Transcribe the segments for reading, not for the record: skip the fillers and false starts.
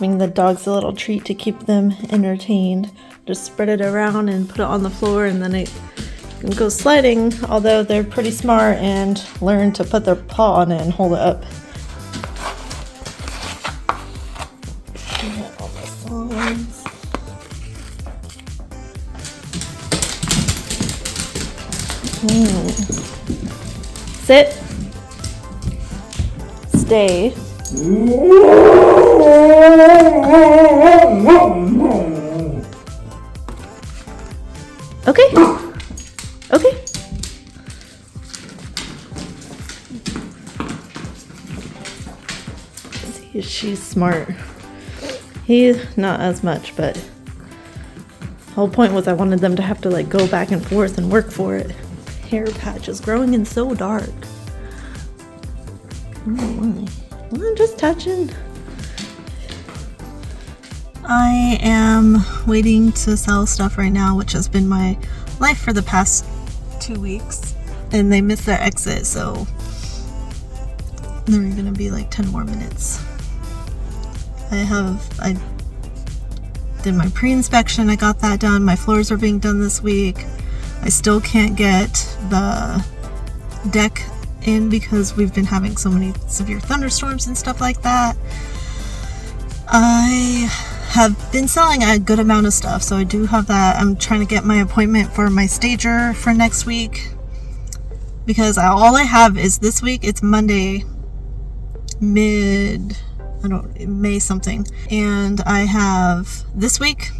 giving the dogs a little treat to keep them entertained. Just spread it around and put it on the floor, and then it can go sliding, although they're pretty smart and learn to put their paw on it and hold it up. All the songs. Sit. Stay. Okay. Okay. See, she's smart. He's not as much, but the whole point was I wanted them to have to like go back and forth and work for it. Hair patch is growing in so dark. I don't know why. I'm just touching. I am waiting to sell stuff right now, which has been my life for the past 2 weeks. And they missed their exit, so there are gonna be like 10 more minutes. I did my pre-inspection, I got that done. My floors are being done this week. I still can't get the deck in because we've been having so many severe thunderstorms and stuff like that. I have been selling a good amount of stuff, so I do have that. I'm trying to get my appointment for my stager for next week because all I have is this week. It's Monday, May something, and I have this week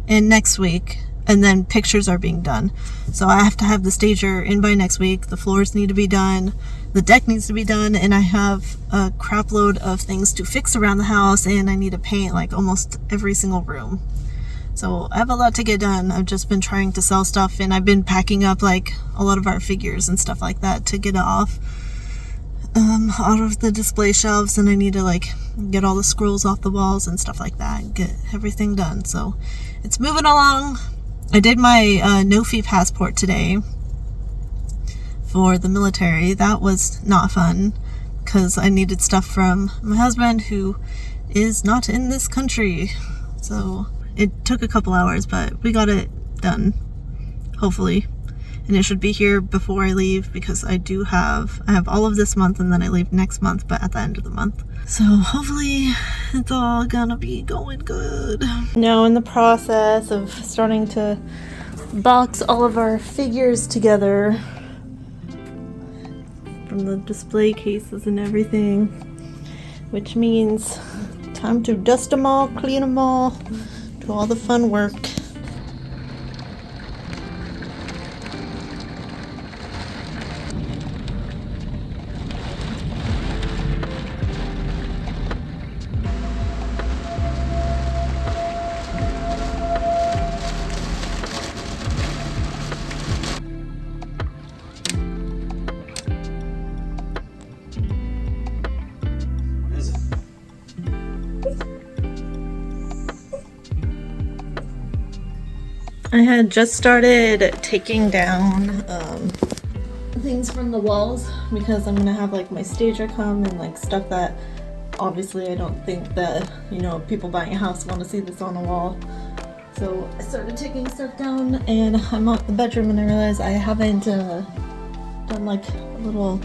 and next week, and then pictures are being done. So I have to have the stager in by next week. The floors need to be done, the deck needs to be done, and I have a crap load of things to fix around the house, and I need to paint like almost every single room. So I have a lot to get done. I've just been trying to sell stuff, and I've been packing up like a lot of our figures and stuff like that to get it off out of the display shelves, and I need to like get all the scrolls off the walls and stuff like that and get everything done. So it's moving along. I did my no-fee passport today for the military. That was not fun because I needed stuff from my husband, who is not in this country. So it took a couple hours, but we got it done, hopefully. And it should be here before I leave because I have all of this month, and then I leave next month, but at the end of the month. So hopefully it's all gonna be going good. Now in the process of starting to box all of our figures together from the display cases and everything, which means time to dust them all, clean them all, do all the fun work. I had just started taking down things from the walls because I'm gonna have like my stager come and like stuff that obviously I don't think that, you know, people buying a house want to see this on a wall. So I started taking stuff down, and I'm out the bedroom and I realized I haven't done like a little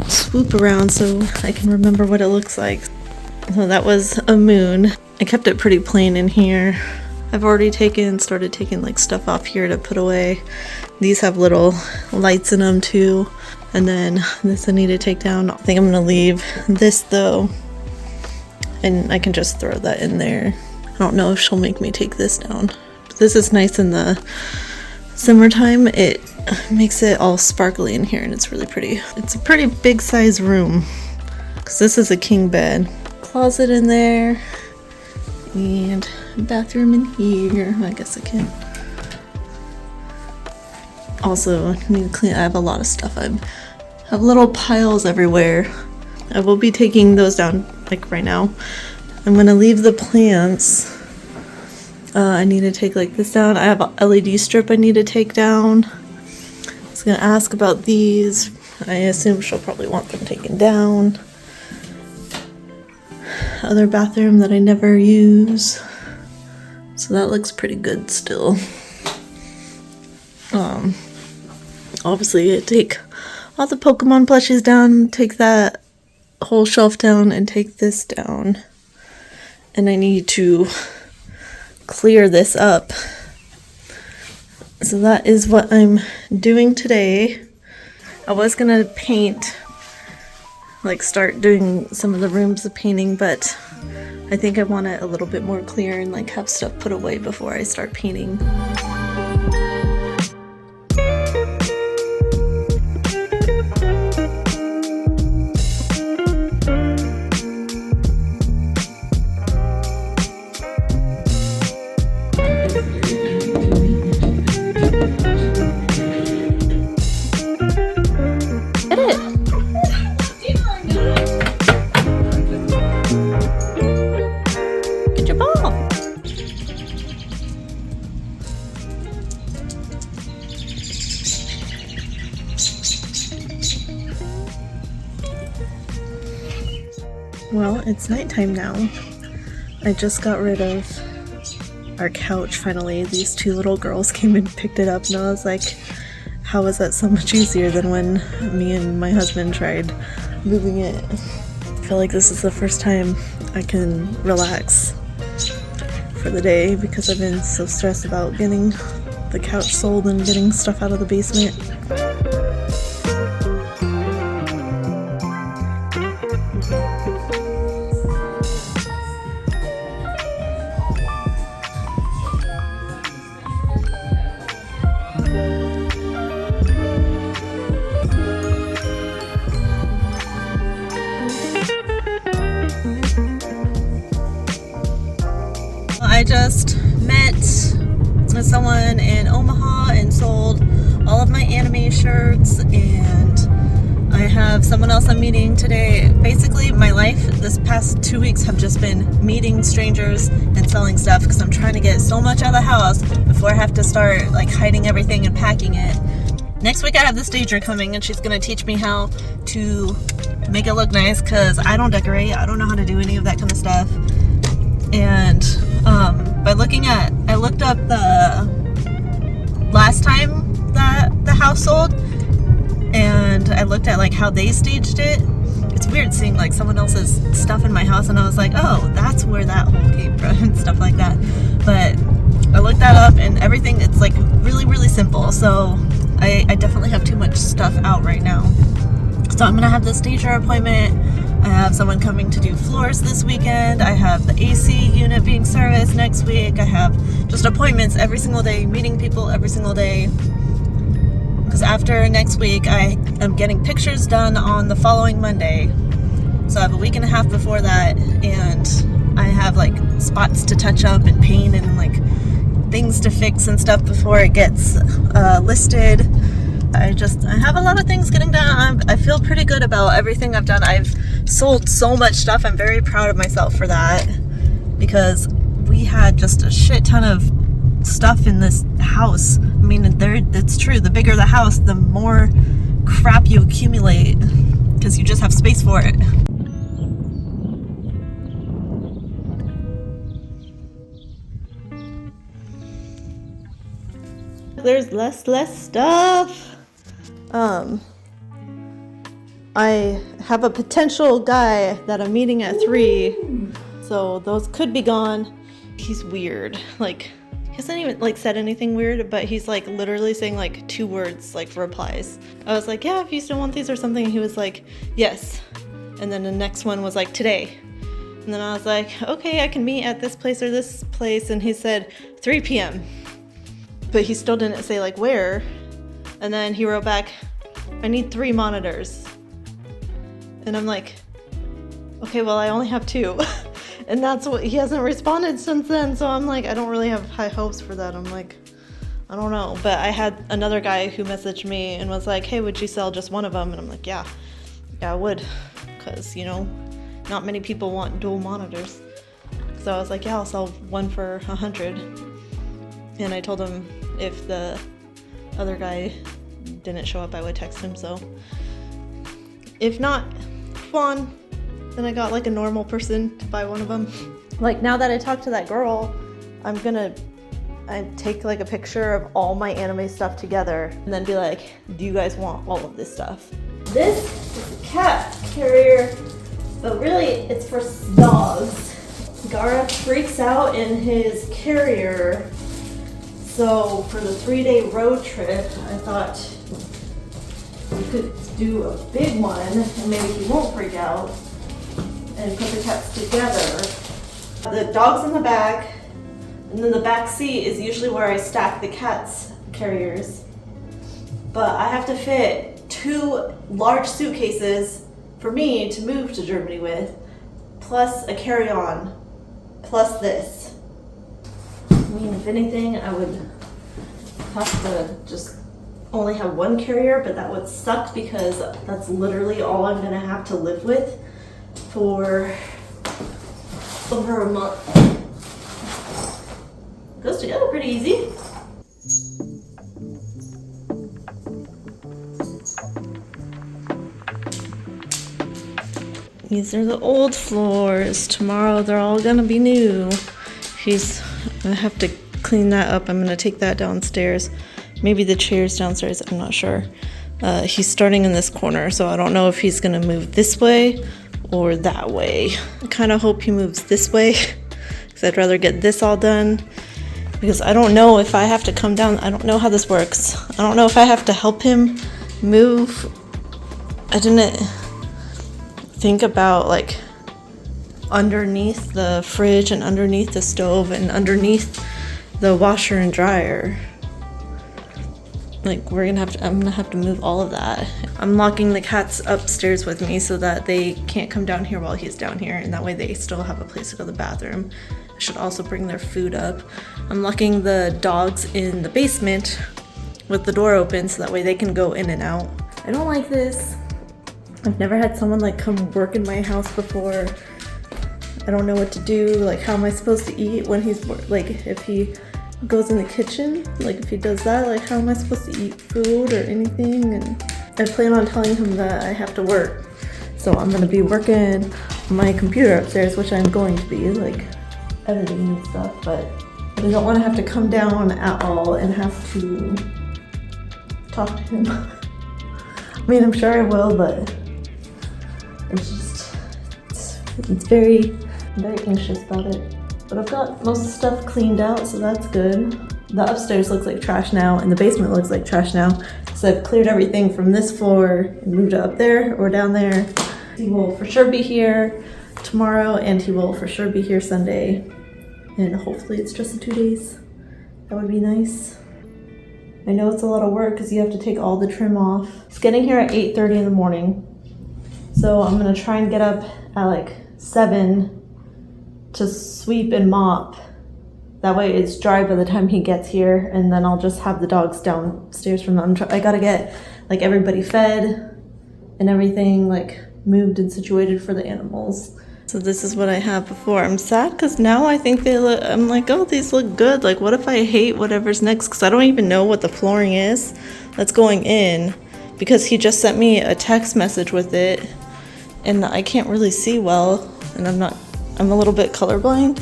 swoop around so I can remember what it looks like. So that was a moon. I kept it pretty plain in here. I've already started taking like stuff off here to put away. These have little lights in them too. And then this I need to take down. I think I'm gonna leave this though, and I can just throw that in there. I don't know if she'll make me take this down. But this is nice in the summertime. It makes it all sparkly in here, and it's really pretty. It's a pretty big size room because this is a king bed. Closet in there, and bathroom in here. I guess I can. Also, I need to clean. I have a lot of stuff. I have little piles everywhere. I will be taking those down like right now. I'm gonna leave the plants. I need to take like this down. I have a LED strip I need to take down. I was gonna ask about these. I assume she'll probably want them taken down. other bathroom that I never use. So that looks pretty good still. Obviously I take all the Pokemon plushies down, take that whole shelf down, and take this down. And I need to clear this up. So that is what I'm doing today. I was gonna paint, like start doing some of the rooms of painting, but I think I want it a little bit more clear and like have stuff put away before I start painting. Well, it's nighttime now. I just got rid of our couch finally. These two little girls came and picked it up, and I was like, how is that so much easier than when me and my husband tried moving it? I feel like this is the first time I can relax for the day because I've been so stressed about getting the couch sold and getting stuff out of the basement. I just met with someone in Omaha and sold all of my anime shirts, and I have someone else I'm meeting today. Basically, my life this past 2 weeks have just been meeting strangers and selling stuff because I'm trying to get so much out of the house before I have to start like hiding everything and packing it. Next week I have the stager coming, and she's going to teach me how to make it look nice because I don't decorate. I don't know how to do any of that kind of stuff. And I looked up the last time that the house sold, and I looked at like how they staged it. It's weird seeing like someone else's stuff in my house, and I was like, oh, that's where that hole came from and stuff like that. But I looked that up, and everything, it's like really, really simple. So I definitely have too much stuff out right now. So I'm gonna have the stager appointment. I have someone coming to do floors this weekend. I have the AC unit being serviced next week. I have just appointments every single day, meeting people every single day. Because after next week, I am getting pictures done on the following Monday. So I have a week and a half before that, and I have like spots to touch up and paint and like things to fix and stuff before it gets listed. I have a lot of things getting done. I feel pretty good about everything I've done. I've sold so much stuff. I'm very proud of myself for that because we had just a shit ton of stuff in this house. I mean, it's true. The bigger the house, the more crap you accumulate because you just have space for it. There's less stuff. I have a potential guy that I'm meeting at 3, so those could be gone. He's weird. Like, he hasn't even like said anything weird, but he's like literally saying like 2 words like replies. I was like, yeah, if you still want these or something. And he was like, yes. And then the next one was like, today. And then I was like, okay, I can meet at this place or this place. And he said 3 p.m. But he still didn't say like where. And then he wrote back, I need 3 monitors. And I'm like, okay, well, I only have 2. And that's what, he hasn't responded since then. So I'm like, I don't really have high hopes for that. I'm like, I don't know. But I had another guy who messaged me and was like, hey, would you sell just one of them? And I'm like, yeah, I would. Because, you know, not many people want dual monitors. So I was like, yeah, I'll sell one for 100. And I told him if the other guy didn't show up, I would text him. So if not, Juan, Then I got like a normal person to buy one of them. Like now that I talked to that girl, I take like a picture of all my anime stuff together and then be like, do you guys want all of this stuff? This is a cat carrier, but really it's for dogs. Gara freaks out in his carrier. So for the 3-day road trip, I thought we could do a big one and maybe he won't freak out and put the cats together. The dog's in the back, and then the back seat is usually where I stack the cats' carriers. But I have to fit 2 large suitcases for me to move to Germany with, plus a carry-on, plus this. I mean, if anything, I would have to just only have 1 carrier, but that would suck because that's literally all I'm gonna have to live with for over a month. Goes together pretty easy. These are the old floors. Tomorrow they're all gonna be new. I have to clean that up. I'm gonna take that downstairs. Maybe the chairs downstairs, I'm not sure. He's starting in this corner, so I don't know if he's gonna move this way or that way. I kind of hope he moves this way because I'd rather get this all done, because I don't know if I have to come down. I don't know how this works. I don't know if I have to help him move. I didn't think about like underneath the fridge and underneath the stove and underneath the washer and dryer. Like I'm gonna have to move all of that. I'm locking the cats upstairs with me so that they can't come down here while he's down here, and that way they still have a place to go to the bathroom. I should also bring their food up. I'm locking the dogs in the basement with the door open so that way they can go in and out. I don't like this. I've never had someone like come work in my house before. I don't know what to do. Like, how am I supposed to eat when he's like, if he goes in the kitchen, like if he does that, like how am I supposed to eat food or anything? And I plan on telling him that I have to work, so I'm gonna be working on my computer upstairs, which I'm going to be like editing and stuff, but I don't want to have to come down at all and have to talk to him. I mean, I'm sure I will, but it's very anxious about it. But I've got most of the stuff cleaned out, so that's good. The upstairs looks like trash now, and the basement looks like trash now. So I've cleared everything from this floor and moved it up there or down there. He will for sure be here tomorrow, and he will for sure be here Sunday. And hopefully it's just the 2 days. That would be nice. I know it's a lot of work because you have to take all the trim off. It's getting here at 8:30 in the morning. So I'm gonna try and get up at like 7 to sweep and mop. That way it's dry by the time he gets here, and then I'll just have the dogs downstairs from them. I gotta get like everybody fed and everything like moved and situated for the animals. So this is what I had before. I'm sad because now I think I'm like, oh, these look good. Like, what if I hate whatever's next? Because I don't even know what the flooring is that's going in, because he just sent me a text message with it and I can't really see well, and I'm a little bit colorblind,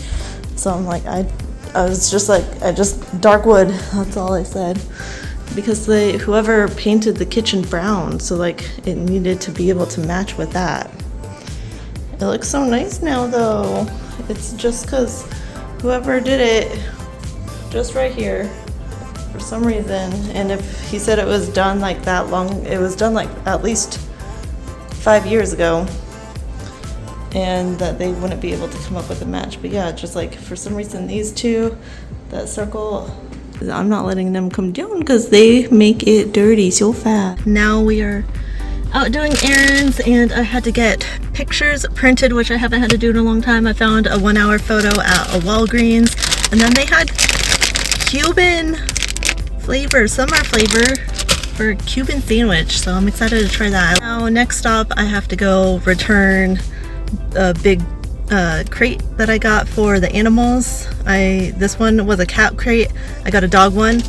so I'm like, I was just like, dark wood, that's all I said, because whoever painted the kitchen brown, so like it needed to be able to match with that. It looks so nice now though. It's just because whoever did it just right here for some reason, and if he said it was done like that long, it was done like at least 5 years ago, and that they wouldn't be able to come up with a match. But yeah, just like for some reason these two, that circle, I'm not letting them come down because they make it dirty so fast. Now we are out doing errands, and I had to get pictures printed, which I haven't had to do in a long time. I found a 1 hour photo at a Walgreens, and then they had Cuban flavor, summer flavor for Cuban sandwich, so I'm excited to try that. Now next stop, I have to go return a big crate that I got for the animals. This one was a cat crate. I got a dog one.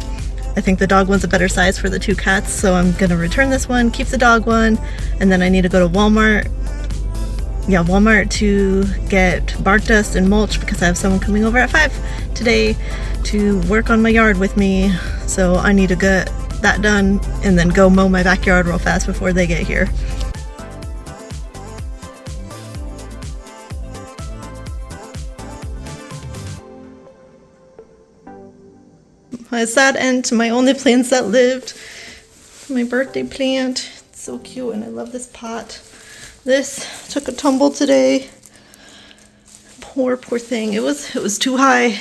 I think the dog one's a better size for the 2 cats, so I'm gonna return this one, keep the dog one, and then I need to go to Walmart Walmart to get bark dust and mulch because I have someone coming over at 5 today to work on my yard with me. So I need to get that done and then go mow my backyard real fast before they get here. A sad end to my only plants that lived. My birthday plant. It's so cute and I love this pot. This took a tumble today. Poor thing. It was too high.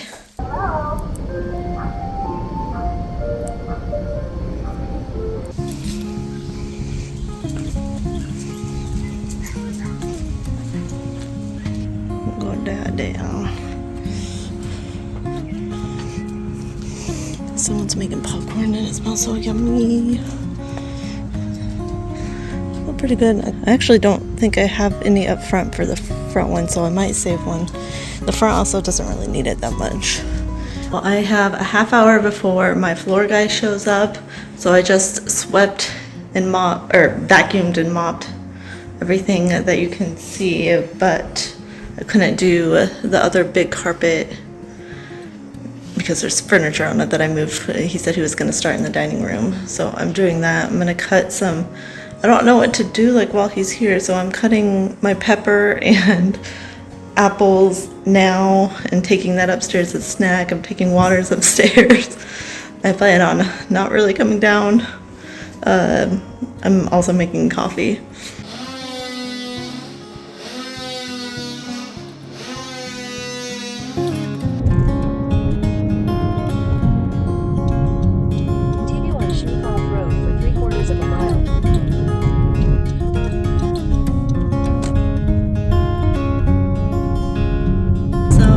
Go down. Someone's making popcorn and it smells so yummy. Oh, pretty good. I actually don't think I have any up front for the front one, so I might save one. The front also doesn't really need it that much. Well, I have a half hour before my floor guy shows up, so I just swept and vacuumed and mopped everything that you can see, but I couldn't do the other big carpet because there's furniture on it that I moved. He said he was going to start in the dining room, so I'm doing that. I'm going to cut some, I don't know what to do like while he's here, so I'm cutting my pepper and apples now and taking that upstairs as a snack. I'm taking waters upstairs. I plan on not really coming down. I'm also making coffee.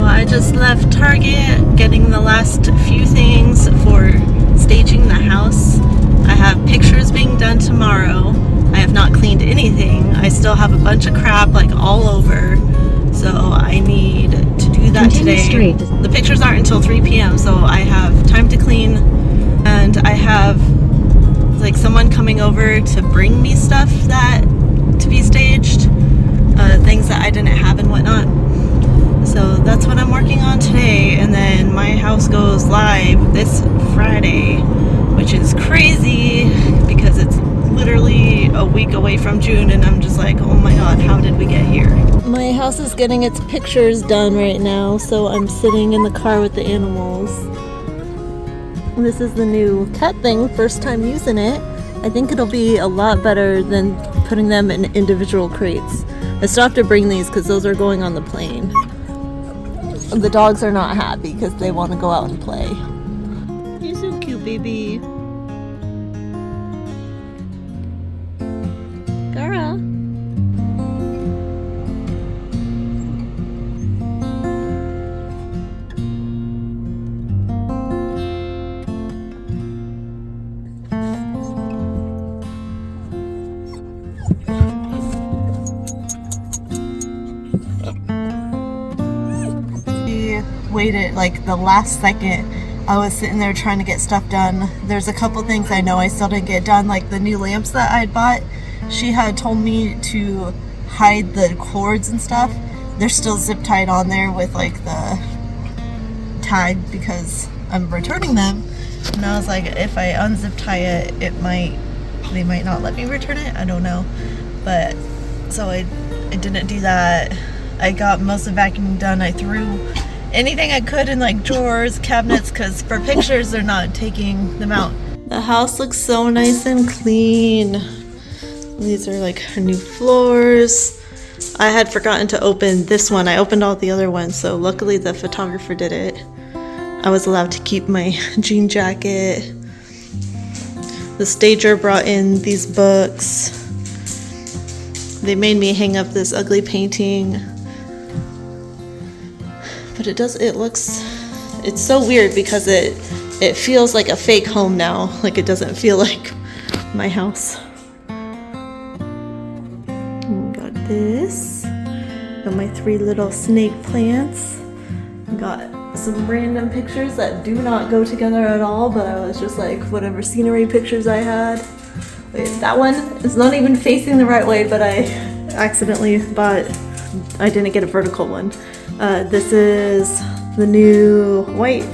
I just left Target getting the last few things for staging the house. I have pictures being done tomorrow. I have not cleaned anything. I still have a bunch of crap like all over. So I need to do that today. The pictures aren't until 3 p.m. so I have time to clean, and I have like someone coming over to bring me stuff to be staged, things that I didn't have and whatnot. So that's what I'm working on today, and then my house goes live this Friday, which is crazy because it's literally a week away from June, and I'm just like, oh my god, how did we get here? My house is getting its pictures done right now, so I'm sitting in the car with the animals. This is the new cat thing, first time using it. I think it'll be a lot better than putting them in individual crates. I still have to bring these because those are going on the plane. The dogs are not happy because they want to go out and play. You're so cute, baby. Girl. Waited like the last second. I was sitting there trying to get stuff done. There's a couple things I know I still didn't get done, like the new lamps that I had bought. She had told me to hide the cords and stuff. They're still zip tied on there with like the tag because I'm returning them. And I was like, if I unzip tie it, they might not let me return it. I don't know. But so I didn't do that. I got most of the vacuuming done. I threw anything I could in like drawers, cabinets, because for pictures they're not taking them out. The house looks so nice and clean. These are like her new floors. I had forgotten to open this one. I opened all the other ones, so luckily the photographer did it. I was allowed to keep my jean jacket. The stager brought in these books. They made me hang up this ugly painting. But it's so weird because it feels like a fake home now. Like it doesn't feel like my house. Got this. Got my 3 little snake plants. Got some random pictures that do not go together at all, but I was just like, whatever scenery pictures I had. Wait, that one is not even facing the right way, but I accidentally bought I didn't get a vertical one. This is the new white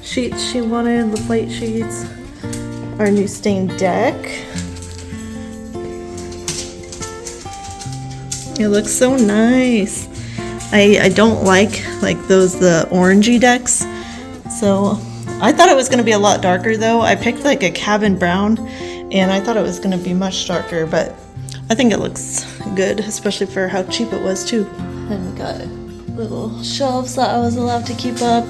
sheets she wanted, the white sheets. Our new stained deck. It looks so nice. I don't like those, the orangey decks. So I thought it was going to be a lot darker though. I picked like a cabin brown and I thought it was going to be much darker, but I think it looks good, especially for how cheap it was too. And got little shelves that I was allowed to keep up.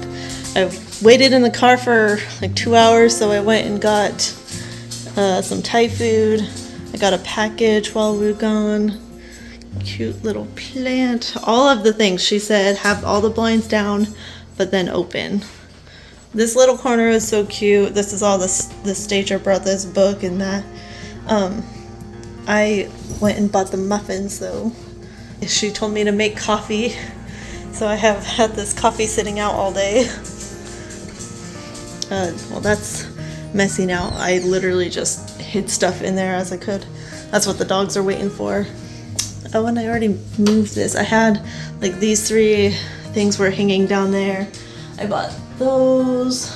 I waited in the car for like 2 hours, so I went and got some Thai food. I got a package while we were gone. Cute little plant. All of the things she said, have all the blinds down, but then open. This little corner is so cute. This is all the stager brought this book and that. I went and bought the muffins though. She told me to make coffee, so I have had this coffee sitting out all day. Well, that's messy now. I literally just hid stuff in there as I could. That's what the dogs are waiting for. Oh, and I already moved this. I had like these 3 things were hanging down there. I bought those.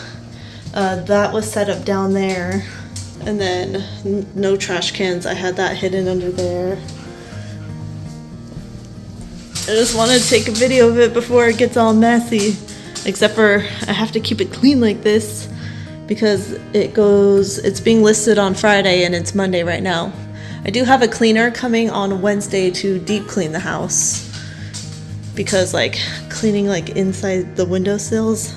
That was set up down there. And then no trash cans. I had that hidden under there. I just wanted to take a video of it before it gets all messy. Except for I have to keep it clean like this because it's being listed on Friday and it's Monday right now. I do have a cleaner coming on Wednesday to deep clean the house because like cleaning like inside the windowsills,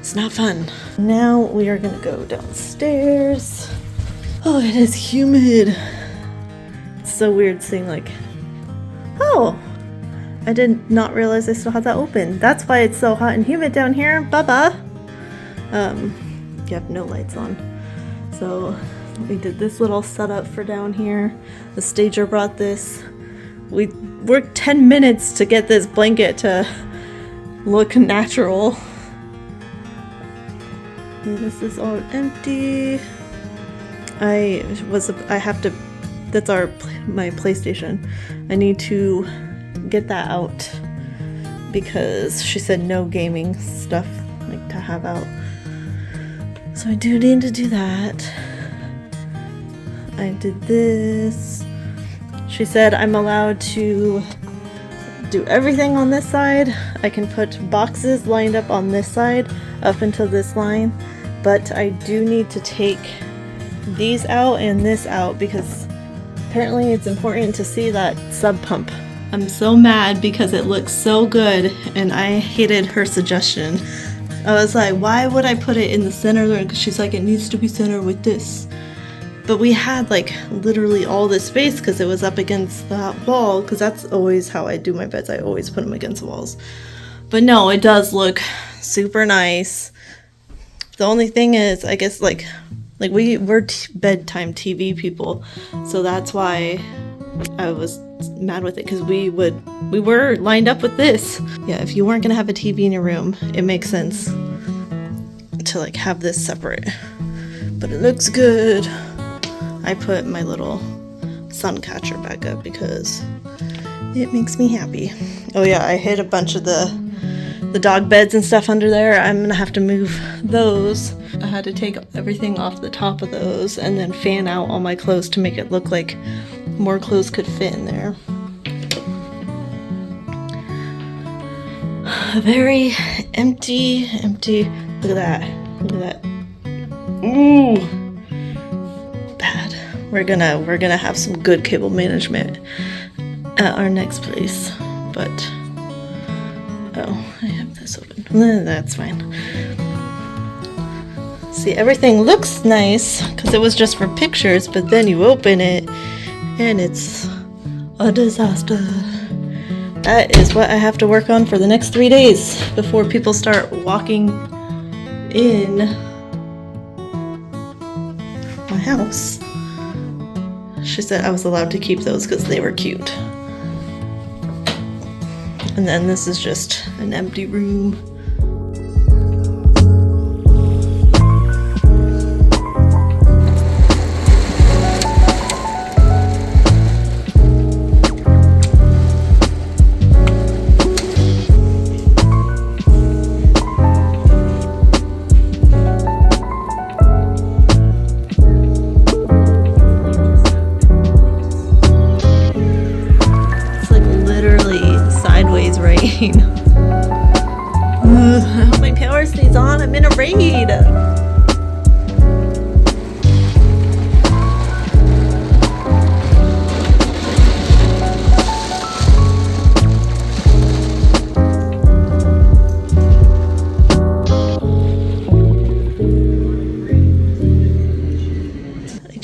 it's not fun. Now we are gonna go downstairs. Oh, it is humid. It's so weird seeing like, oh, I did not realize I still had that open. That's why it's so hot and humid down here, Bubba. You have no lights on. So we did this little setup for down here. The stager brought this. We worked 10 minutes to get this blanket to look natural. And this is all empty. that's my PlayStation. I need to get that out because she said no gaming stuff like to have out. So I do need to do that. I did this. She said I'm allowed to do everything on this side. I can put boxes lined up on this side up until this line, but I do need to take these out and this out because apparently it's important to see that sub pump. I'm so mad because it looks so good and I hated her suggestion. I was like, why would I put it in the center there? Because she's like, it needs to be centered with this. But we had like literally all this space because it was up against that wall, because that's always how I do my beds. I always put them against the walls. But no, it does look super nice. The only thing is, I guess we're bedtime TV people, so that's why I was mad with it, because we were lined up with this. Yeah, if you weren't gonna have a TV in your room, it makes sense to like have this separate. But it looks good. I put my little sun catcher back up because it makes me happy. Oh yeah, I hid a bunch of the dog beds and stuff under there. I'm gonna have to move those. I had to take everything off the top of those and then fan out all my clothes to make it look like more clothes could fit in there. Very empty. Look at that. Ooh, bad. We're gonna have some good cable management at our next place, but oh, I have this open. That's fine. See, everything looks nice because it was just for pictures, but then you open it and it's a disaster. That is what I have to work on for the next 3 days before people start walking in my house. She said I was allowed to keep those because they were cute. And then this is just an empty room.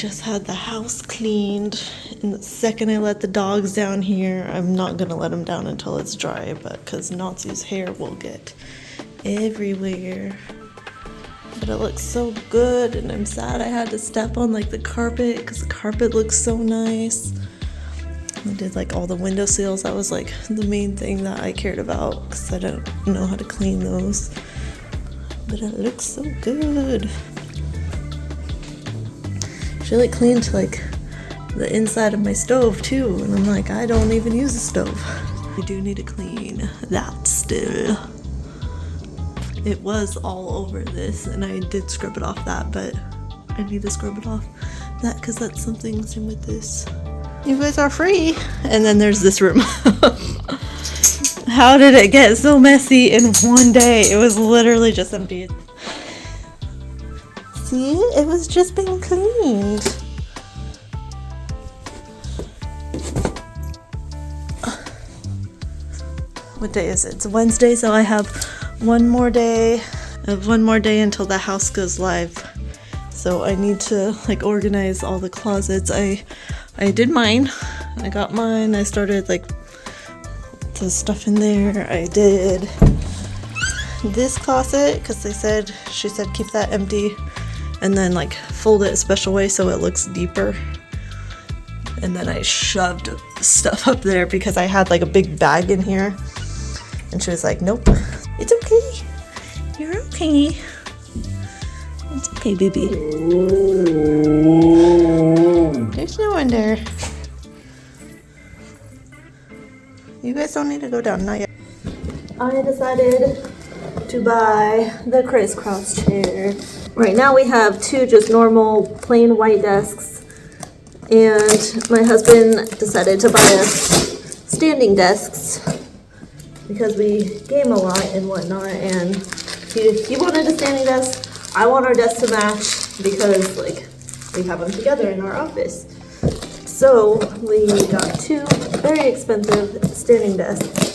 just had the house cleaned, and the second I let the dogs down here, I'm not gonna let them down until it's dry, but because Natsu's hair will get everywhere. But it looks so good, and I'm sad I had to step on like the carpet because the carpet looks so nice. I did like all the window sills. That was like the main thing that I cared about because I don't know how to clean those. But it looks so good. She like cleaned like the inside of my stove too, and I'm like, I don't even use a stove. I do need to clean that still. It was all over this, and I did scrub it off that, but I need to scrub it off that because that's something same with this. You guys are free. And then there's this room. How did it get so messy in one day? It was literally just empty. See, it was just being cleaned. What day is it? It's Wednesday, so I have one more day. I have one more day until the house goes live. So I need to like organize all the closets. I did mine. I got mine. I started like the stuff in there. I did this closet because she said keep that empty and then like fold it a special way so it looks deeper. And then I shoved stuff up there because I had like a big bag in here. And she was like, nope, it's okay. You're okay. It's okay, baby. There's no one there. You guys don't need to go down, not yet. I decided to buy the crisscross chair. Right now we have two just normal plain white desks, and my husband decided to buy us standing desks because we game a lot and whatnot, and he wanted a standing desk. I want our desks to match because like we have them together in our office. So we got two very expensive standing desks.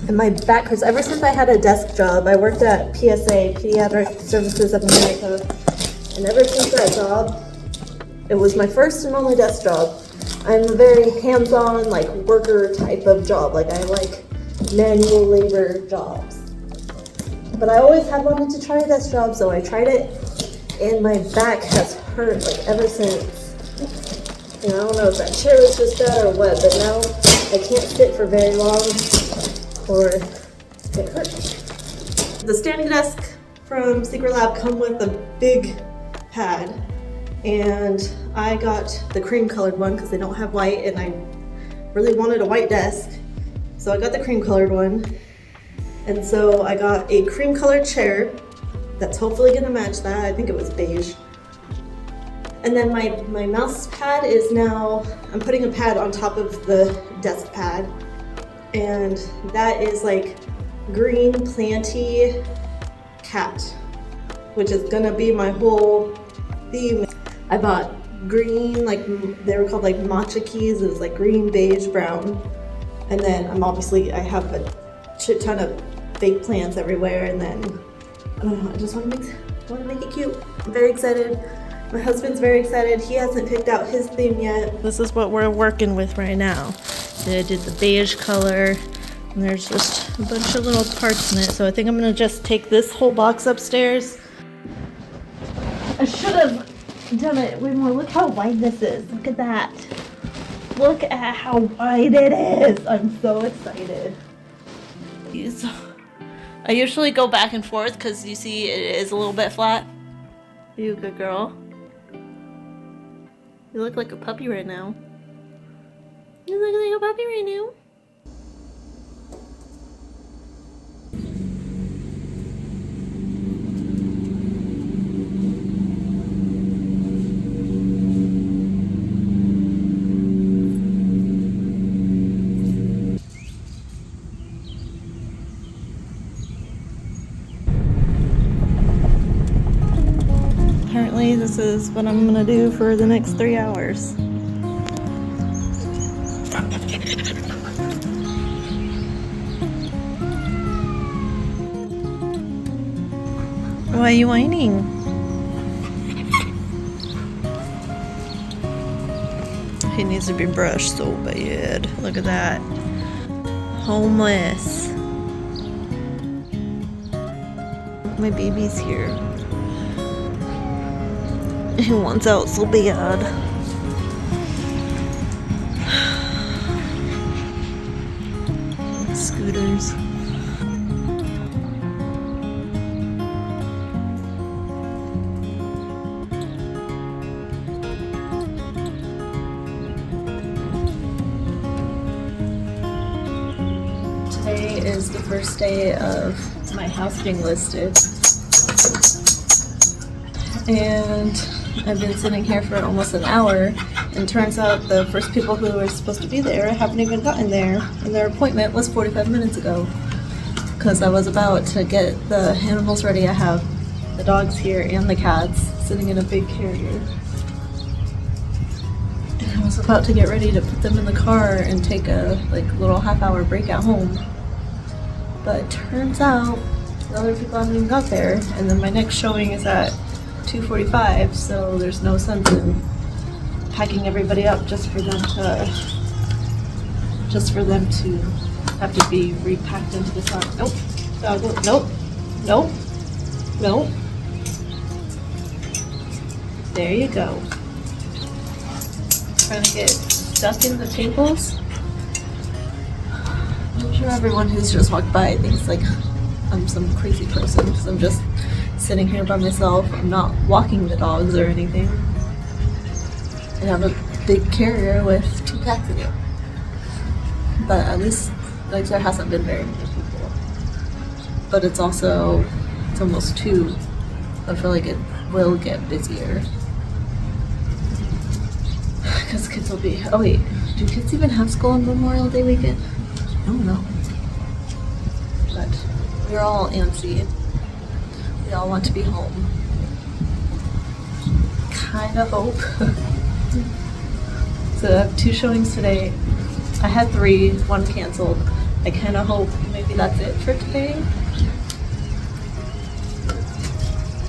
And my back hurts. Ever since I had a desk job, I worked at PSA, Pediatric Services of America, and ever since that job, it was my first and only desk job. I'm a very hands-on, like worker type of job. Like I like manual labor jobs. But I always had wanted to try a desk job, so I tried it, and my back has hurt like ever since. And I don't know if that chair was just bad or what, but now I can't sit for very long or it hurts. The standing desk from Secret Lab come with a big pad, and I got the cream colored one because they don't have white, and I really wanted a white desk, so I got the cream colored one. And so I got a cream colored chair that's hopefully gonna match that. I think it was beige. And then my mouse pad is now, I'm putting a pad on top of the desk pad. And that is like green planty cat, which is gonna be my whole theme. I bought green, like they were called like matcha keys. It was like green, beige, brown. And then I have a shit ton of fake plants everywhere, and then I don't know, I just want to make it cute. I'm very excited. My husband's very excited. He hasn't picked out his theme yet. This is what we're working with right now. I did the beige color, and there's just a bunch of little parts in it. So I think I'm gonna just take this whole box upstairs. I should have done it way more. Look how wide this is. Look at that. Look at how wide it is. I'm so excited. I usually go back and forth because you see it is a little bit flat. You good girl. You look like a puppy right now. You look like a puppy right now. Apparently this is what I'm gonna do for the next 3 hours. Why are you whining? He needs to be brushed so bad. Look at that. Homeless. My baby's here. He wants out so bad. Scooters. Today is the first day of my house being listed, and I've been sitting here for almost an hour, and turns out the first people who were supposed to be there haven't even gotten there, and their appointment was 45 minutes ago because I was about to get the animals ready. I have the dogs here and the cats sitting in a big carrier, and I was about to get ready to put them in the car and take a little half-hour break at home. But it turns out the other people haven't even got there, and then my next showing is at 2:45, so there's no sense in packing everybody up just for them to have to be repacked into the car. Nope. Nope. Nope. Nope. There you go. Trying to get stuck in the tables. I'm sure everyone who's just walked by thinks like I'm some crazy person because I'm just sitting here by myself. I'm not walking the dogs or anything. I have a big carrier with 2 cats in it. But at least there hasn't been very many people. But it's almost 2. I feel like it will get busier. Because kids will be, oh wait, do kids even have school on Memorial Day weekend? I don't know. But we're all antsy. We all want to be home. Kind of hope. So I have 2 showings today. I had 3, 1 canceled. I kind of hope maybe that's it for today.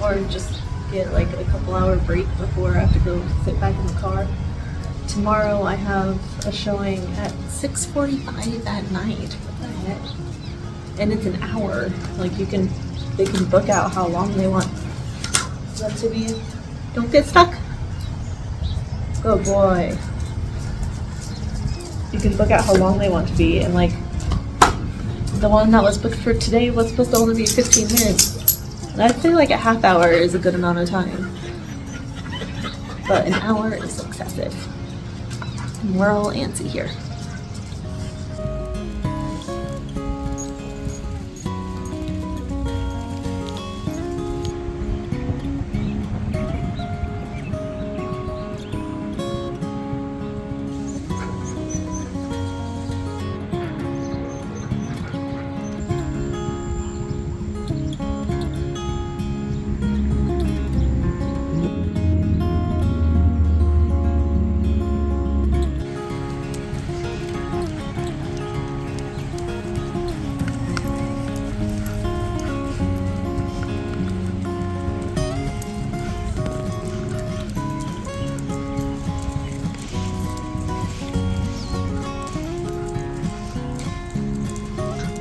Or just get a couple hour break before I have to go sit back in the car. Tomorrow I have a showing at 6:45 at night. What the heck? And it's an hour. They can book out how long they want them to be. Don't get stuck. Good boy. You can book out how long they want to be, and the one that was booked for today was supposed to only be 15 minutes. And I'd say a half hour is a good amount of time. But an hour is excessive. And we're all antsy here.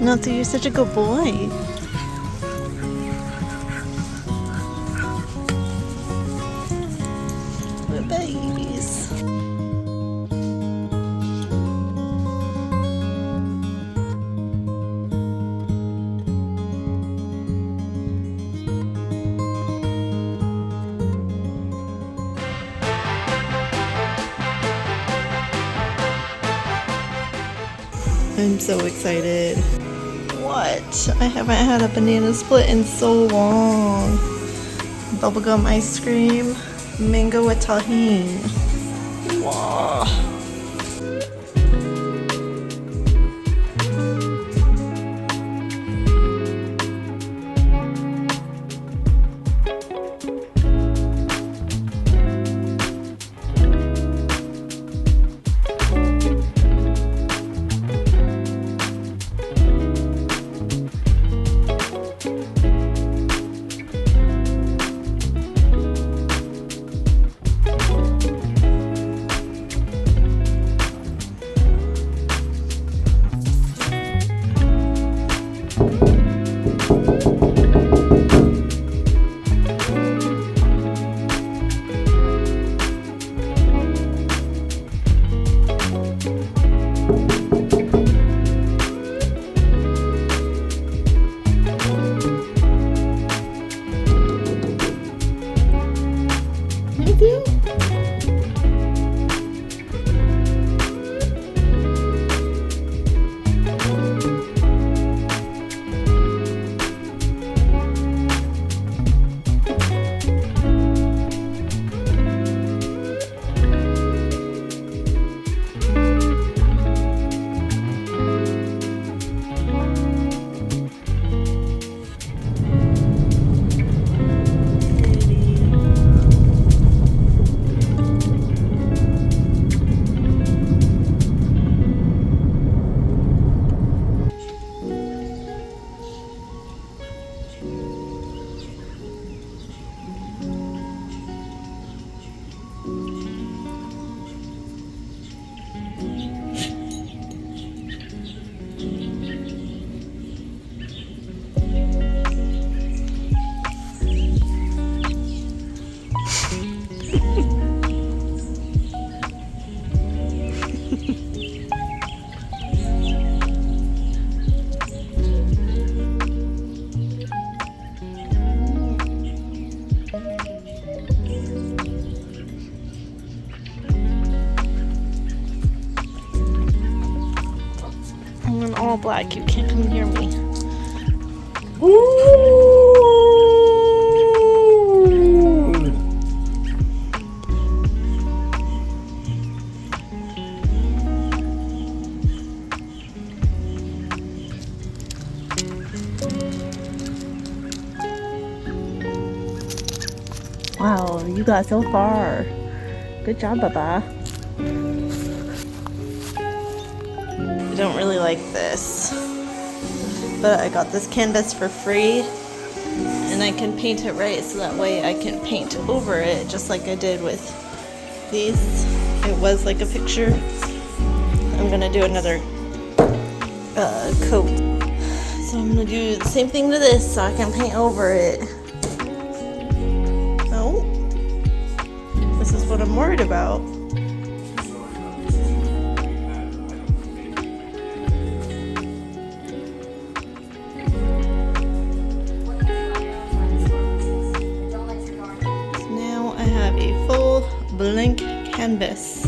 Natsu, you're such a good boy. We're babies. I'm so excited. What? I haven't had a banana split in so long. Bubblegum ice cream, mango with tahini. Wow. with you? I'm all black. You can't come near me. Ooh. Wow, you got so far. Good job, Baba. I don't really like this, but I got this canvas for free, and I can paint it right so that way I can paint over it just like I did with these. It was like a picture. I'm gonna do another coat. So I'm gonna do the same thing to this so I can paint over it. Oh, this is what I'm worried about. Now I have a full blank canvas.